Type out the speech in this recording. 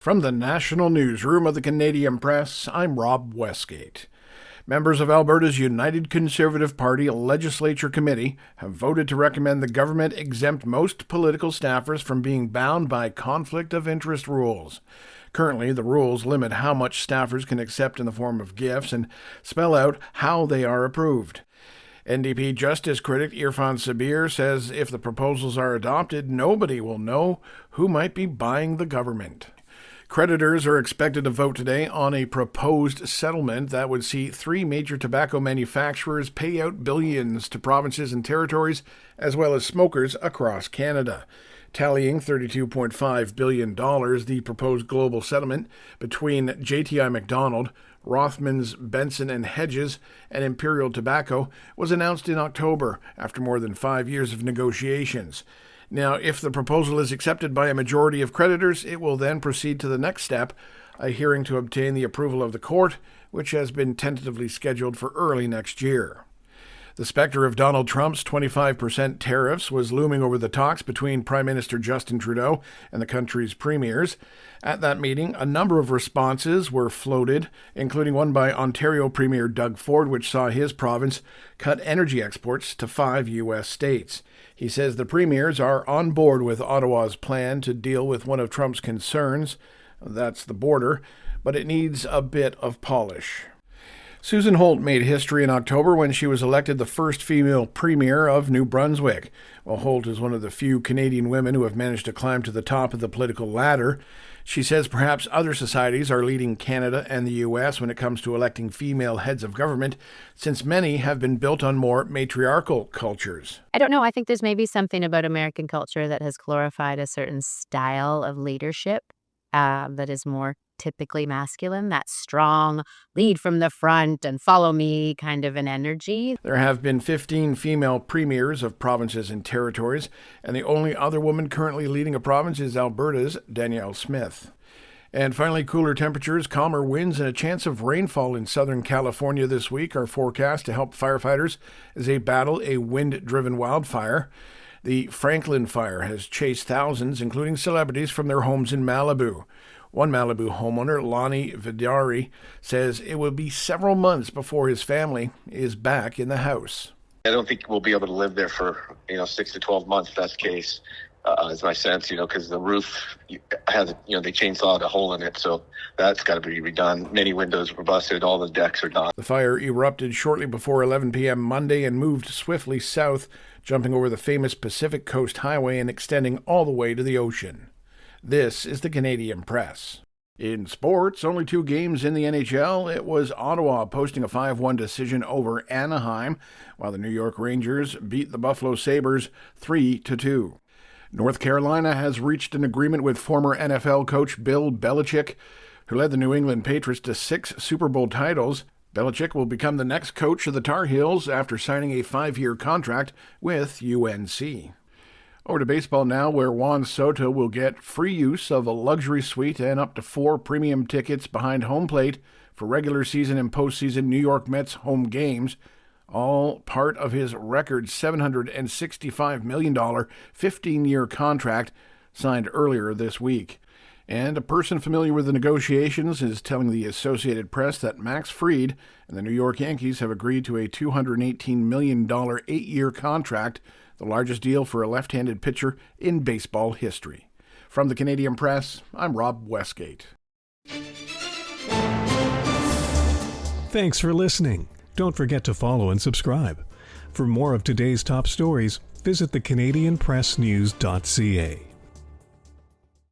From the National Newsroom of the Canadian Press, I'm Rob Westgate. Members of Alberta's United Conservative Party Legislature Committee have voted to recommend the government exempt most political staffers from being bound by conflict of interest rules. Currently, the rules limit how much staffers can accept in the form of gifts and spell out how they are approved. NDP Justice critic Irfan Sabir says if the proposals are adopted, nobody will know who might be buying the government. Creditors are expected to vote today on a proposed settlement that would see three major tobacco manufacturers pay out billions to provinces and territories, as well as smokers across Canada. Tallying $32.5 billion, the proposed global settlement between JTI McDonald, Rothmans, Benson and Hedges, and Imperial Tobacco was announced in October after more than 5 years of negotiations. Now, if the proposal is accepted by a majority of creditors, it will then proceed to the next step, a hearing to obtain the approval of the court, which has been tentatively scheduled for early next year. The specter of Donald Trump's 25% tariffs was looming over the talks between Prime Minister Justin Trudeau and the country's premiers. At that meeting, a number of responses were floated, including one by Ontario Premier Doug Ford, which saw his province cut energy exports to 5 U.S. states. He says the premiers are on board with Ottawa's plan to deal with one of Trump's concerns, that's the border, but it needs a bit of polish. Susan Holt made history in October when she was elected the first female premier of New Brunswick. While Holt is one of the few Canadian women who have managed to climb to the top of the political ladder, she says perhaps other societies are leading Canada and the U.S. when it comes to electing female heads of government, since many have been built on more matriarchal cultures. I don't know. I think there's maybe something about American culture that has glorified a certain style of leadership that is more typically masculine, that strong, lead from the front and follow me kind of an energy. There have been 15 female premiers of provinces and territories, and the only other woman currently leading a province is Alberta's Danielle Smith. And finally, cooler temperatures, calmer winds, and a chance of rainfall in Southern California this week are forecast to help firefighters as they battle a wind-driven wildfire. The Franklin Fire has chased thousands, including celebrities, from their homes in Malibu. One Malibu homeowner, Lonnie Vidari, says it will be several months before his family is back in the house. I don't think we'll be able to live there for 6 to 12 months. That's the case, is my sense. Because the roof has they chainsawed a hole in it, so that's got to be redone. Many windows were busted. All the decks are done. The fire erupted shortly before 11 p.m. Monday and moved swiftly south, jumping over the famous Pacific Coast Highway and extending all the way to the ocean. This is the Canadian Press. In sports, only 2 games in the NHL. It was Ottawa posting a 5-1 decision over Anaheim, while the New York Rangers beat the Buffalo Sabres 3-2. North Carolina has reached an agreement with former NFL coach Bill Belichick, who led the New England Patriots to 6 Super Bowl titles. Belichick will become the next coach of the Tar Heels after signing a 5-year contract with UNC. Over to baseball now, where Juan Soto will get free use of a luxury suite and up to 4 premium tickets behind home plate for regular season and postseason New York Mets home games, all part of his record $765 million 15-year contract signed earlier this week. And a person familiar with the negotiations is telling the Associated Press that Max Fried and the New York Yankees have agreed to a $218 million 8-year contract, the largest deal for a left-handed pitcher in baseball history. From the Canadian Press, I'm Rob Westgate. Thanks for listening. Don't forget to follow and subscribe. For more of today's top stories, visit thecanadianpressnews.ca.